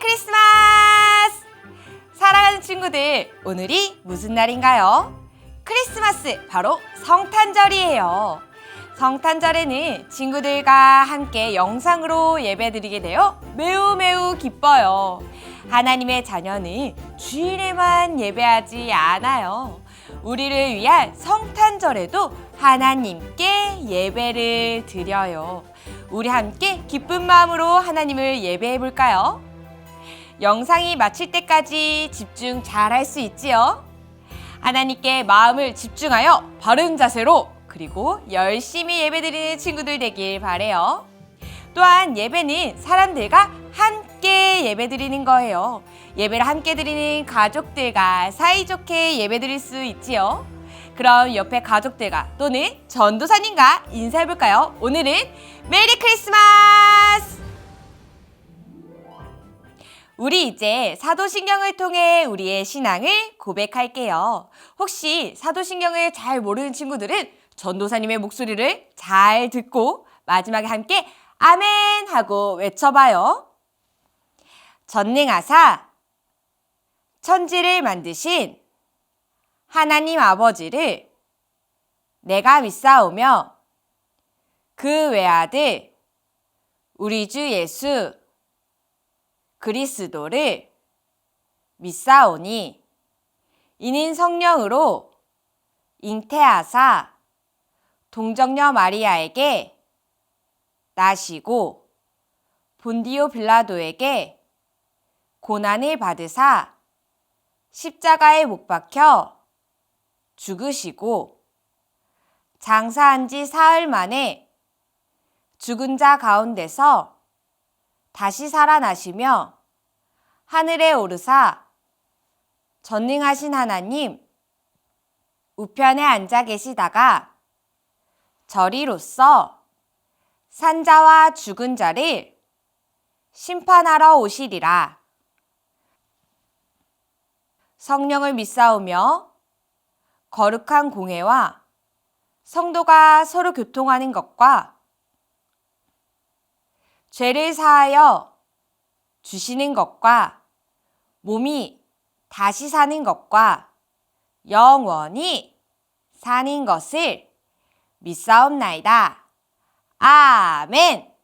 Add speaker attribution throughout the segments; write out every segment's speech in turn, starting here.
Speaker 1: 크리스마스! 사랑하는 친구들, 오늘이 무슨 날인가요? 크리스마스, 바로 성탄절이에요. 성탄절에는 친구들과 함께 영상으로 예배드리게 되어 매우 기뻐요. 하나님의 자녀는 주일에만 예배하지 않아요. 우리를 위한 성탄절에도 하나님께 예배를 드려요. 우리 함께 기쁜 마음으로 하나님을 예배해 볼까요? 영상이 마칠 때까지 집중 잘 할 수 있지요? 하나님께 마음을 집중하여 바른 자세로 그리고 열심히 예배드리는 친구들 되길 바래요. 또한 예배는 사람들과 함께 예배드리는 거예요. 예배를 함께 드리는 가족들과 사이좋게 예배드릴 수 있지요. 그럼 옆에 가족들과 또는 전도사님과 인사해볼까요? 오늘은 메리 크리스마스! 우리 이제 사도신경을 통해 우리의 신앙을 고백할게요. 혹시 사도신경을 잘 모르는 친구들은 전도사님의 목소리를 잘 듣고 마지막에 함께 아멘 하고 외쳐봐요. 전능하사 천지를 만드신 하나님 아버지를 내가 믿사오며 그 외아들 우리 주 예수 그리스도를 믿사오니 이는 성령으로 잉태하사 동정녀 마리아에게 나시고 본디오 빌라도에게 고난을 받으사 십자가에 못 박혀 죽으시고 장사한 지 사흘 만에 죽은 자 가운데서 다시 살아나시며 하늘에 오르사 전능하신 하나님 우편에 앉아 계시다가 저리로서 산자와 죽은 자를 심판하러 오시리라. 성령을 믿사오며 거룩한 공회와 성도가 서로 교통하는 것과 죄를 사하여 주시는 것과 몸이 다시 사는 것과 영원히 사는 것을 믿사옵나이다. 아멘.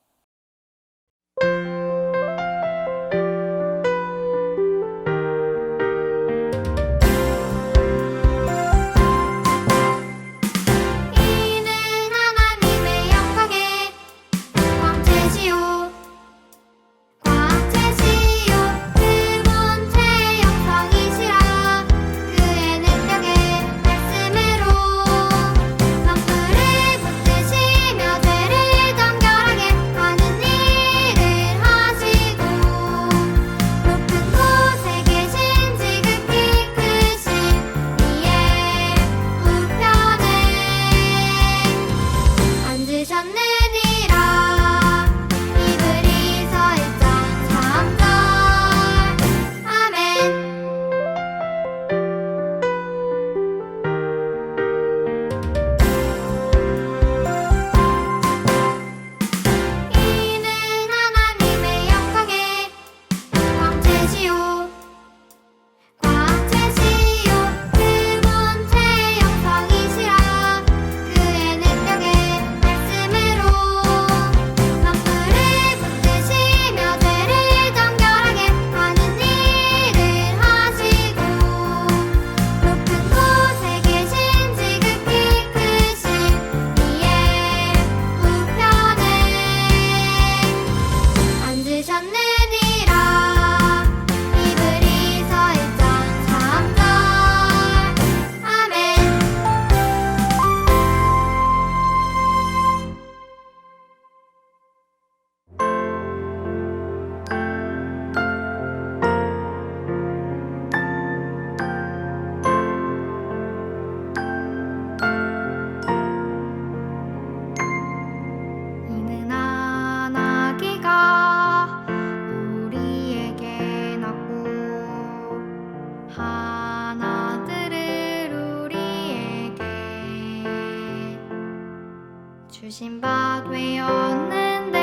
Speaker 2: 주신 바 되었는데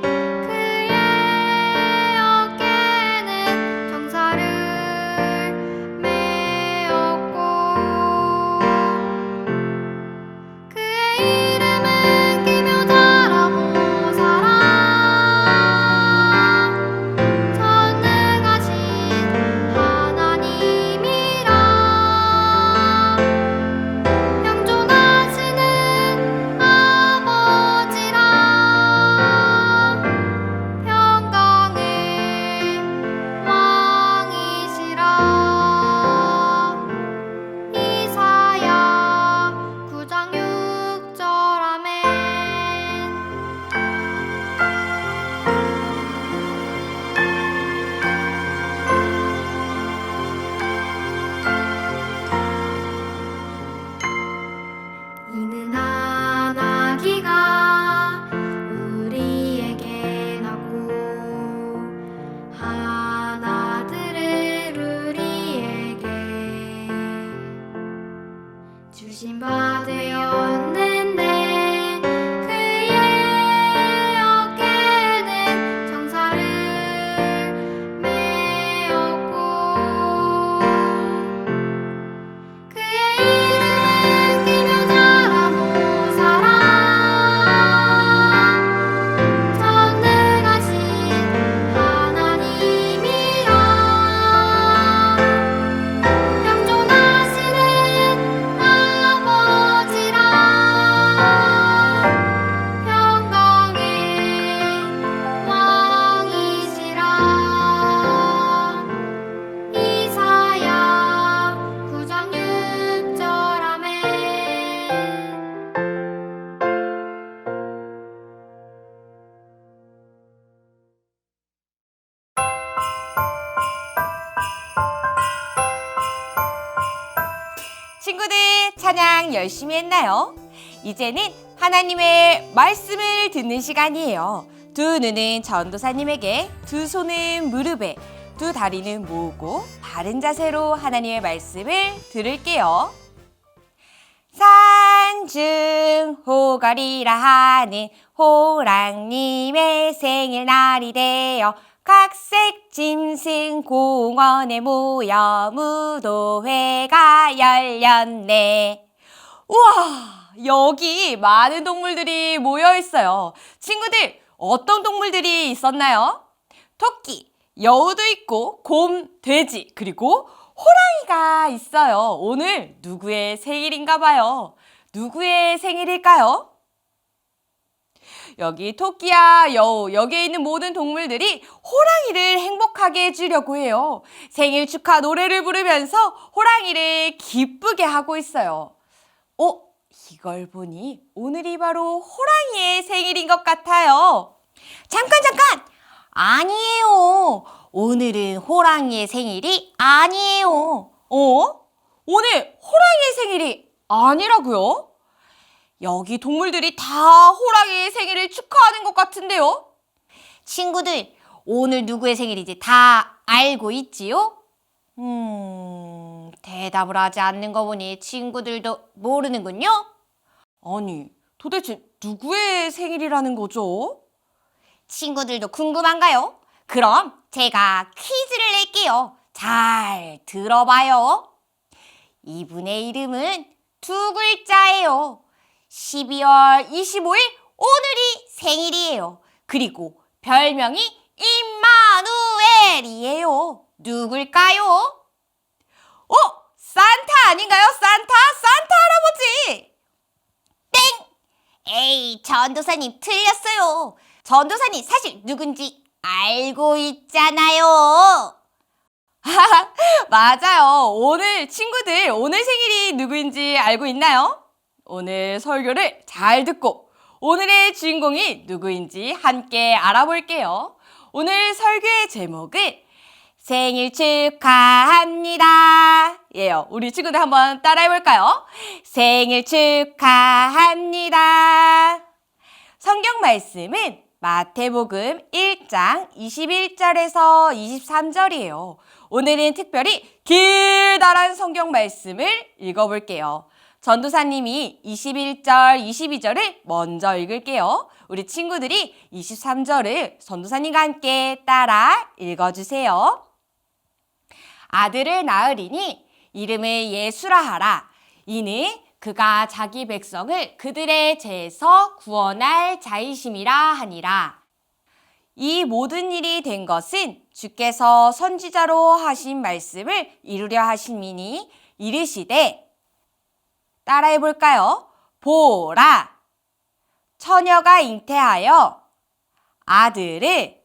Speaker 2: 그의 어깨
Speaker 1: 친구들 찬양 열심히 했나요? 이제는 하나님의 말씀을 듣는 시간이에요. 두 눈은 전도사님에게, 두 손은 무릎에, 두 다리는 모으고 바른 자세로 하나님의 말씀을 들을게요. 산중 호걸이라 하는 호랑님의 생일날이 되어 각색 짐승 공원에 모여 무도회가 열렸네. 우와, 여기 많은 동물들이 모여 있어요. 친구들, 어떤 동물들이 있었나요? 토끼, 여우도 있고 곰, 돼지, 그리고 호랑이가 있어요. 오늘 누구의 생일인가 봐요. 누구의 생일일까요? 여기 토끼야, 여우, 여기에 있는 모든 동물들이 호랑이를 행복하게 해주려고 해요. 생일 축하 노래를 부르면서 호랑이를 기쁘게 하고 있어요. 이걸 보니 오늘이 바로 호랑이의 생일인 것 같아요. 잠깐! 아니에요. 오늘은 호랑이의 생일이 아니에요. 오늘 호랑이의 생일이 아니라고요? 여기 동물들이 다 호랑이의 생일을 축하하는 것 같은데요? 친구들, 오늘 누구의 생일인지 다 알고 있지요? 대답을 하지 않는 거 보니 친구들도 모르는군요? 아니, 도대체 누구의 생일이라는 거죠? 친구들도 궁금한가요? 그럼 제가 퀴즈를 낼게요. 잘 들어봐요. 이분의 이름은 두 글자예요. 12월 25일 오늘이 생일이에요. 그리고 별명이 임마누엘이에요. 누굴까요? 산타 아닌가요? 산타 할아버지! 땡! 에이, 전도사님 틀렸어요. 전도사님 사실 누군지 알고 있잖아요. 맞아요. 오늘 친구들 오늘 생일이 누구인지 알고 있나요? 오늘 설교를 잘 듣고 오늘의 주인공이 누구인지 함께 알아볼게요. 오늘 설교의 제목은 생일 축하합니다. 예요. 우리 친구들 한번 따라해볼까요? 생일 축하합니다. 성경 말씀은 마태복음 1장 21절에서 23절이에요. 오늘은 특별히 길다란 성경 말씀을 읽어볼게요. 전도사님이 21절, 22절을 먼저 읽을게요. 우리 친구들이 23절을 전도사님과 함께 따라 읽어주세요. 아들을 낳으리니 이름을 예수라 하라. 이는 그가 자기 백성을 그들의 죄에서 구원할 자이심이라 하니라. 이 모든 일이 된 것은 주께서 선지자로 하신 말씀을 이루려 하심이니 이르시되 따라해 볼까요? 보라, 처녀가 잉태하여 아들을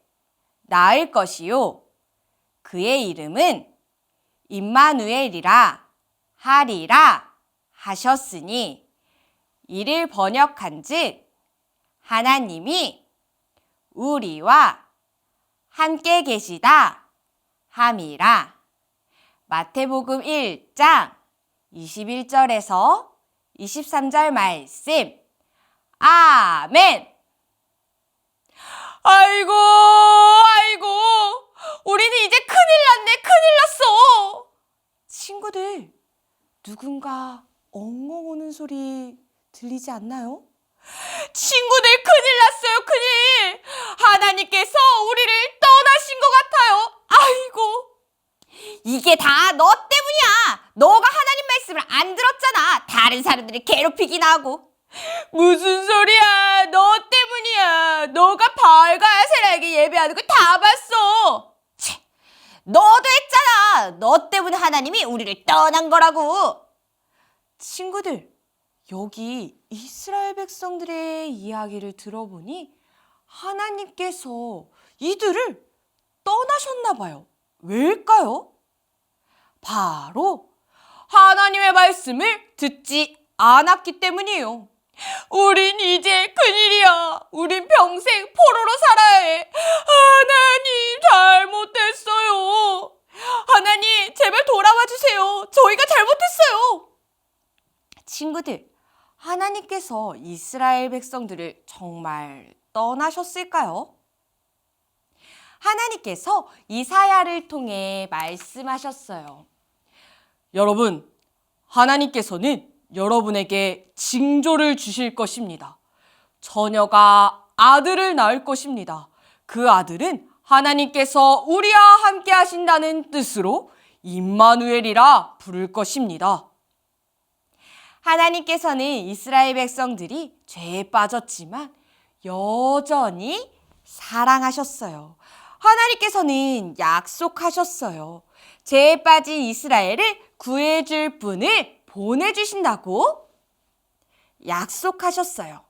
Speaker 1: 낳을 것이요 그의 이름은 임마누엘이라 하리라 하셨으니 이를 번역한즉 하나님이 우리와 함께 계시다 함이라. 마태복음 1장 21절에서 23절 말씀. 아멘. 아이고, 우리는 이제 큰일 났어. 친구들, 누군가 엉엉 우는 소리 들리지 않나요? 친구들, 큰일 났어요, 큰일. 하나님께서 우리를 떠나신 것 같아요. 아이고, 이게 다 너 때문이야. 너가 하나님 말씀을 안 들었잖아. 다른 사람들을 괴롭히긴 하고. 무슨 소리야? 너 때문이야. 너가 바알과 아세라에게 예배하는 걸 다 봤어. 너도 했잖아. 너 때문에 하나님이 우리를 떠난 거라고. 친구들, 여기 이스라엘 백성들의 이야기를 들어보니 하나님께서 이들을 떠나셨나 봐요. 왜일까요? 바로 하나님의 말씀을 듣지 않았기 때문이에요. 우린 이제 큰일이야. 우린 평생 포로로 살아야 해. 하나님, 잘못했어요. 하나님, 제발 돌아와 주세요. 저희가 잘못했어요. 친구들, 하나님께서 이스라엘 백성들을 정말 떠나셨을까요? 하나님께서 이사야를 통해 말씀하셨어요. 여러분, 하나님께서는 여러분에게 징조를 주실 것입니다. 처녀가 아들을 낳을 것입니다. 그 아들은 하나님께서 우리와 함께 하신다는 뜻으로 임마누엘이라 부를 것입니다. 하나님께서는 이스라엘 백성들이 죄에 빠졌지만 여전히 사랑하셨어요. 하나님께서는 약속하셨어요. 죄에 빠진 이스라엘을 구해줄 분을 보내주신다고 약속하셨어요.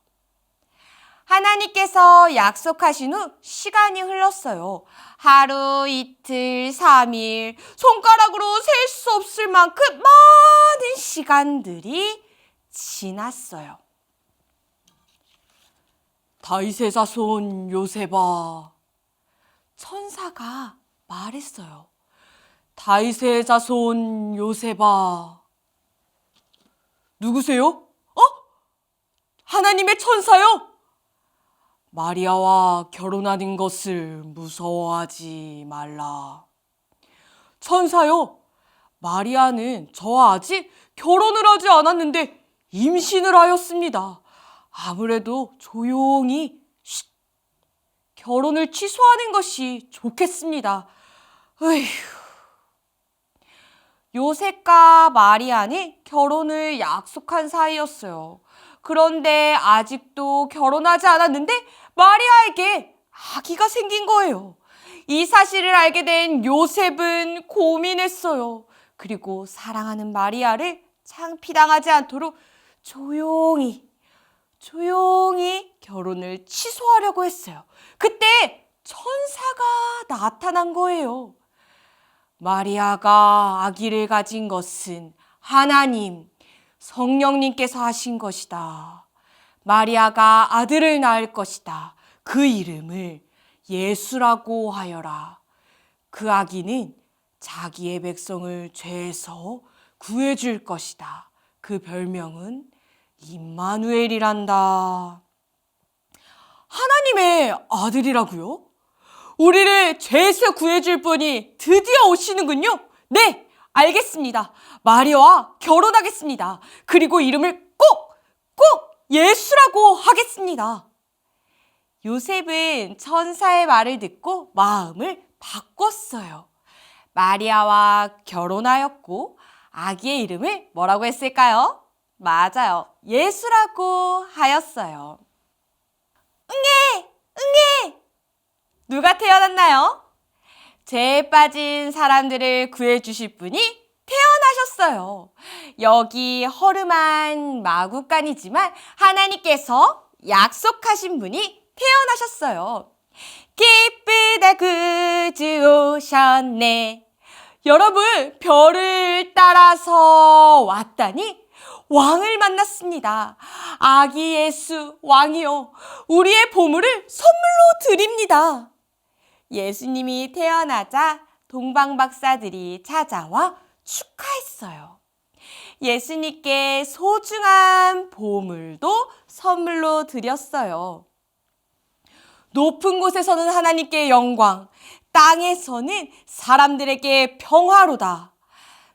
Speaker 1: 하나님께서 약속하신 후 시간이 흘렀어요. 하루, 이틀, 3일, 손가락으로 셀 수 없을 만큼 많은 시간들이 지났어요. 다윗의 자손 요셉아, 천사가 말했어요. 다윗의 자손 요셉아. 누구세요? 하나님의 천사요? 마리아와 결혼하는 것을 무서워하지 말라. 천사요, 마리아는 저와 아직 결혼을 하지 않았는데 임신을 하였습니다. 아무래도 조용히 결혼을 취소하는 것이 좋겠습니다. 으휴. 요셉과 마리아는 결혼을 약속한 사이였어요. 그런데 아직도 결혼하지 않았는데 마리아에게 아기가 생긴 거예요. 이 사실을 알게 된 요셉은 고민했어요. 그리고 사랑하는 마리아를 창피당하지 않도록 조용히 결혼을 취소하려고 했어요. 그때 천사가 나타난 거예요. 마리아가 아기를 가진 것은 하나님, 성령님께서 하신 것이다. 마리아가 아들을 낳을 것이다. 그 이름을 예수라고 하여라. 그 아기는 자기의 백성을 죄에서 구해줄 것이다. 그 별명은 임마누엘이란다. 하나님의 아들이라고요? 우리를 죄에서 구해줄 분이 드디어 오시는군요. 네, 알겠습니다. 마리아와 결혼하겠습니다. 그리고 이름을 꼭 예수라고 하겠습니다. 요셉은 천사의 말을 듣고 마음을 바꿨어요. 마리아와 결혼하였고 아기의 이름을 뭐라고 했을까요? 맞아요. 예수라고 하였어요. 응애! 누가 태어났나요? 죄에 빠진 사람들을 구해주실 분이 태어나셨어요. 여기 허름한 마구간이지만 하나님께서 약속하신 분이 태어나셨어요. 기쁘다 구주 오셨네. 여러분, 별을 따라서 왔다니 왕을 만났습니다. 아기 예수 왕이요, 우리의 보물을 선물로 드립니다. 예수님이 태어나자 동방박사들이 찾아와 축하했어요. 예수님께 소중한 보물도 선물로 드렸어요. 높은 곳에서는 하나님께 영광, 땅에서는 사람들에게 평화로다.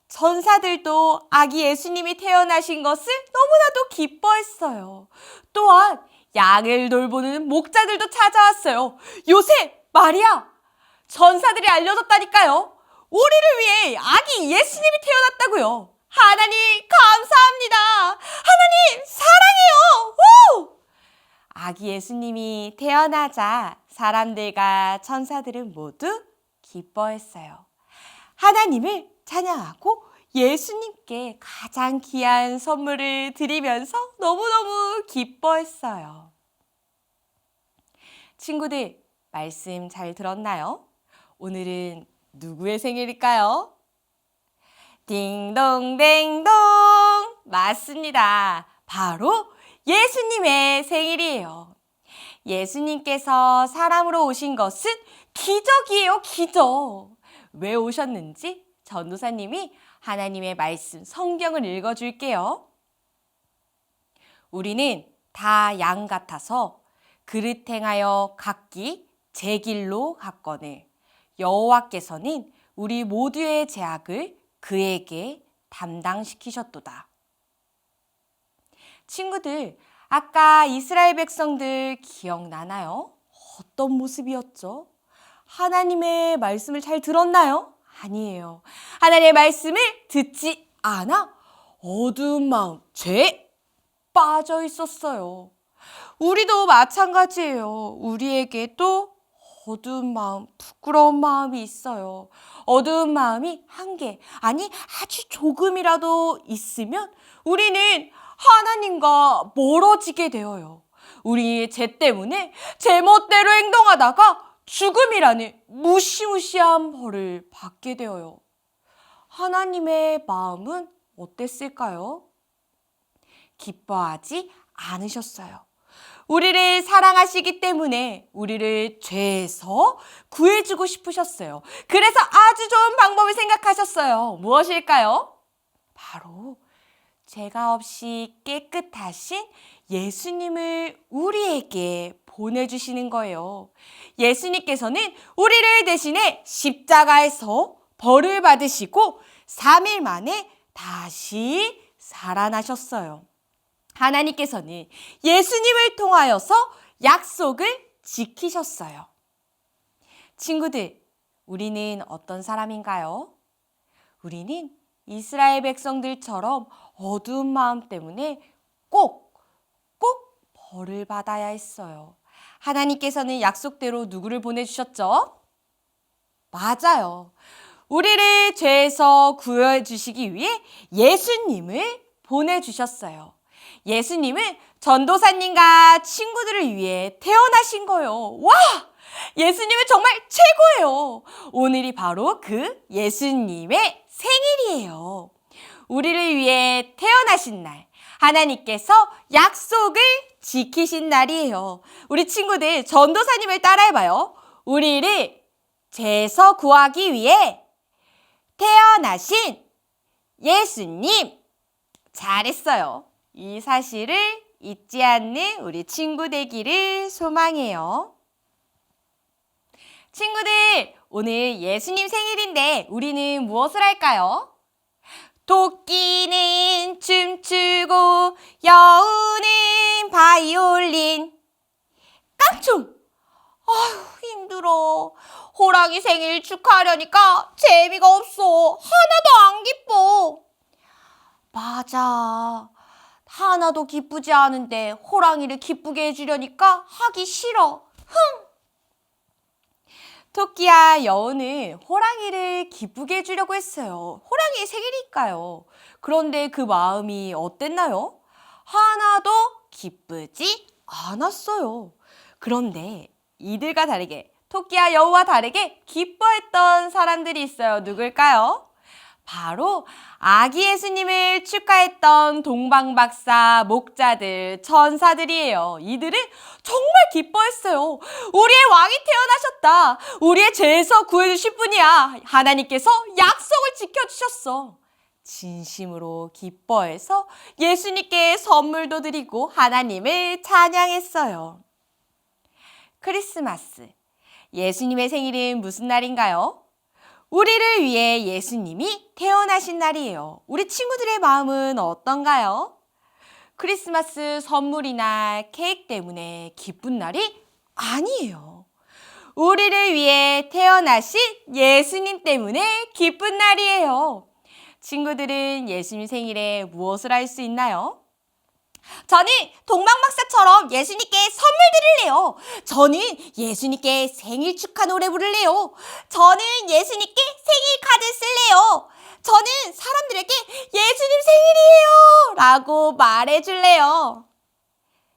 Speaker 1: 천사들도 아기 예수님이 태어나신 것을 너무나도 기뻐했어요. 또한 양을 돌보는 목자들도 찾아왔어요. 요셉, 마리아, 천사들이 알려줬다니까요. 우리를 위해 아기 예수님이 태어났다고요. 하나님 감사합니다. 하나님 사랑해요. 우! 아기 예수님이 태어나자 사람들과 천사들은 모두 기뻐했어요. 하나님을 찬양하고 예수님께 가장 귀한 선물을 드리면서 너무너무 기뻐했어요. 친구들, 말씀 잘 들었나요? 오늘은 누구의 생일일까요? 딩동댕동! 맞습니다. 바로 예수님의 생일이에요. 예수님께서 사람으로 오신 것은 기적이에요, 기적. 왜 오셨는지 전도사님이 하나님의 말씀, 성경을 읽어줄게요. 우리는 다 양 같아서 그릇 행하여 각기 제 길로 갔거늘 여호와께서는 우리 모두의 죄악을 그에게 담당시키셨도다. 친구들, 아까 이스라엘 백성들 기억나나요? 어떤 모습이었죠? 하나님의 말씀을 잘 들었나요? 아니에요. 하나님의 말씀을 듣지 않아 어두운 마음, 죄에 빠져 있었어요. 우리도 마찬가지예요. 우리에게도 어두운 마음, 부끄러운 마음이 있어요. 어두운 마음이 한 개, 아니 아주 조금이라도 있으면 우리는 하나님과 멀어지게 되어요. 우리의 죄 때문에 제멋대로 행동하다가 죽음이라는 무시무시한 벌을 받게 되어요. 하나님의 마음은 어땠을까요? 기뻐하지 않으셨어요. 우리를 사랑하시기 때문에 우리를 죄에서 구해주고 싶으셨어요. 그래서 아주 좋은 방법을 생각하셨어요. 무엇일까요? 바로 죄가 없이 깨끗하신 예수님을 우리에게 보내주시는 거예요. 예수님께서는 우리를 대신해 십자가에서 벌을 받으시고 3일 만에 다시 살아나셨어요. 하나님께서는 예수님을 통하여서 약속을 지키셨어요. 친구들, 우리는 어떤 사람인가요? 우리는 이스라엘 백성들처럼 어두운 마음 때문에 꼭 벌을 받아야 했어요. 하나님께서는 약속대로 누구를 보내주셨죠? 맞아요. 우리를 죄에서 구해주시기 위해 예수님을 보내주셨어요. 예수님은 전도사님과 친구들을 위해 태어나신 거예요. 와! 예수님은 정말 최고예요. 오늘이 바로 그 예수님의 생일이에요. 우리를 위해 태어나신 날, 하나님께서 약속을 지키신 날이에요. 우리 친구들 전도사님을 따라해봐요. 우리를 죄에서 구하기 위해 태어나신 예수님. 잘했어요. 이 사실을 잊지 않는 우리 친구 되기를 소망해요. 친구들, 오늘 예수님 생일인데 우리는 무엇을 할까요? 토끼는 춤추고 여우는 바이올린. 깡총! 아휴, 힘들어. 호랑이 생일 축하하려니까 재미가 없어. 하나도 안 기뻐. 맞아. 하나도 기쁘지 않은데 호랑이를 기쁘게 해주려니까 하기 싫어. 토끼와 여우는 호랑이를 기쁘게 해주려고 했어요. 호랑이의 생일이니까요. 그런데 그 마음이 어땠나요? 하나도 기쁘지 않았어요. 그런데 이들과 다르게, 토끼와 여우와 다르게 기뻐했던 사람들이 있어요. 누굴까요? 바로 아기 예수님을 축하했던 동방박사, 목자들, 천사들이에요. 이들은 정말 기뻐했어요. 우리의 왕이 태어나셨다. 우리의 죄에서 구해주실 분이야. 하나님께서 약속을 지켜주셨어. 진심으로 기뻐해서 예수님께 선물도 드리고 하나님을 찬양했어요. 크리스마스. 예수님의 생일은 무슨 날인가요? 우리를 위해 예수님이 태어나신 날이에요. 우리 친구들의 마음은 어떤가요? 크리스마스 선물이나 케이크 때문에 기쁜 날이 아니에요. 우리를 위해 태어나신 예수님 때문에 기쁜 날이에요. 친구들은 예수님 생일에 무엇을 할 수 있나요? 저는 동방박사처럼 예수님께 선물 드릴래요. 저는 예수님께 생일 축하 노래 부를래요. 저는 예수님께 생일 카드 쓸래요. 저는 사람들에게 예수님 생일이에요 라고 말해줄래요.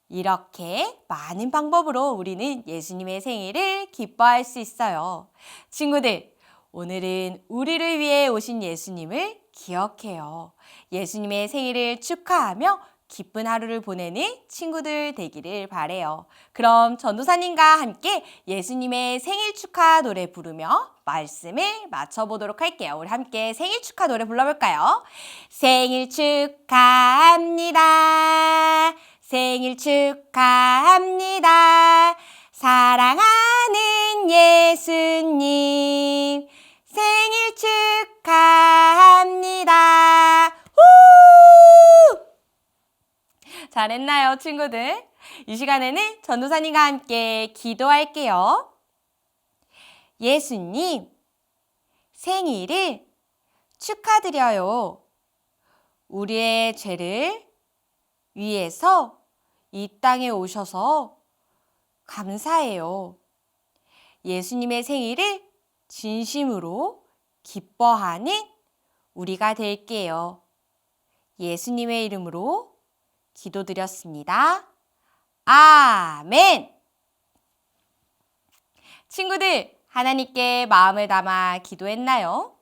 Speaker 1: 이렇게 많은 방법으로 우리는 예수님의 생일을 기뻐할 수 있어요. 친구들, 오늘은 우리를 위해 오신 예수님을 기억해요. 예수님의 생일을 축하하며 기쁜 하루를 보내는 친구들 되기를 바래요. 그럼 전도사님과 함께 예수님의 생일 축하 노래 부르며 말씀을 마쳐보도록 할게요. 우리 함께 생일 축하 노래 불러볼까요? 생일 축하합니다. 생일 축하합니다. 사랑하는 예수님, 생일 축하합니다. 후! 잘했나요, 친구들? 이 시간에는 전도사님과 함께 기도할게요. 예수님, 생일을 축하드려요. 우리의 죄를 위해서 이 땅에 오셔서 감사해요. 예수님의 생일을 진심으로 기뻐하는 우리가 될게요. 예수님의 이름으로 기도드렸습니다. 아멘! 친구들, 하나님께 마음을 담아 기도했나요?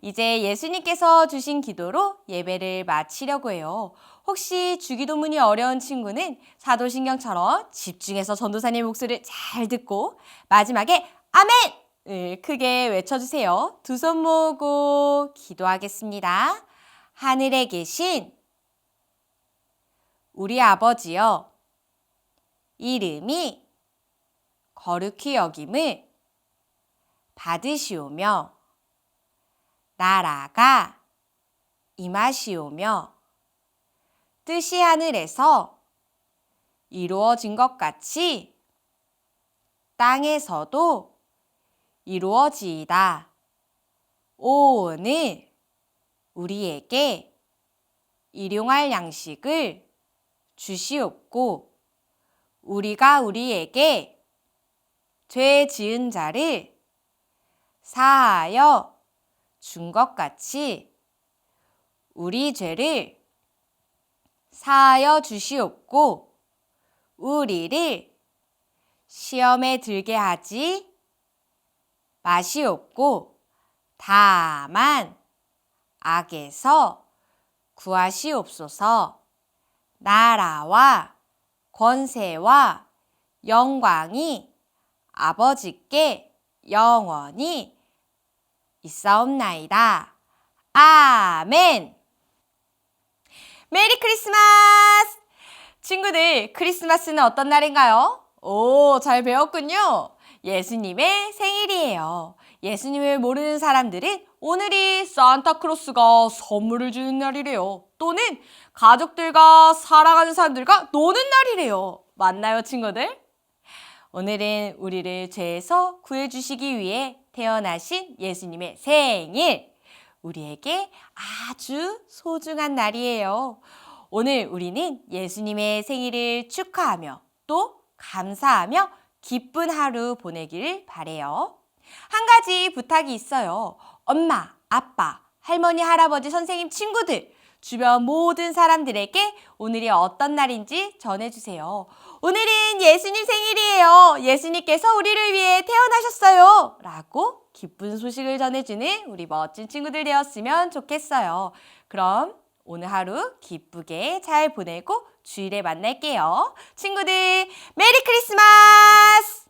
Speaker 1: 이제 예수님께서 주신 기도로 예배를 마치려고 해요. 혹시 주기도문이 어려운 친구는 사도신경처럼 집중해서 전도사님 목소리를 잘 듣고 마지막에 아멘을 크게 외쳐주세요. 두 손 모으고 기도하겠습니다. 하늘에 계신 우리 아버지여, 이름이 거룩히 여김을 받으시오며 나라가 임하시오며 뜻이 하늘에서 이루어진 것 같이 땅에서도 이루어지이다. 오늘 우리에게 일용할 양식을 주시옵고 우리가 우리에게 죄 지은 자를 사하여 준 것 같이 우리 죄를 사하여 주시옵고 우리를 시험에 들게 하지 마시옵고 다만 악에서 구하시옵소서. 나라와 권세와 영광이 아버지께 영원히 있사옵나이다. 아멘. 메리 크리스마스! 친구들, 크리스마스는 어떤 날인가요? 오, 잘 배웠군요. 예수님의 생일이에요. 예수님을 모르는 사람들은 오늘이 산타크로스가 선물을 주는 날이래요. 또는 가족들과 사랑하는 사람들과 노는 날이래요. 맞나요, 친구들? 오늘은 우리를 죄에서 구해주시기 위해 태어나신 예수님의 생일! 우리에게 아주 소중한 날이에요. 오늘 우리는 예수님의 생일을 축하하며 또 감사하며 기쁜 하루 보내기를 바래요. 한 가지 부탁이 있어요. 엄마, 아빠, 할머니, 할아버지, 선생님, 친구들, 주변 모든 사람들에게 오늘이 어떤 날인지 전해주세요. 오늘은 예수님 생일이에요. 예수님께서 우리를 위해 태어나셨어요. 라고 기쁜 소식을 전해주는 우리 멋진 친구들 되었으면 좋겠어요. 그럼 오늘 하루 기쁘게 잘 보내고 주일에 만날게요. 친구들, 메리 크리스마스!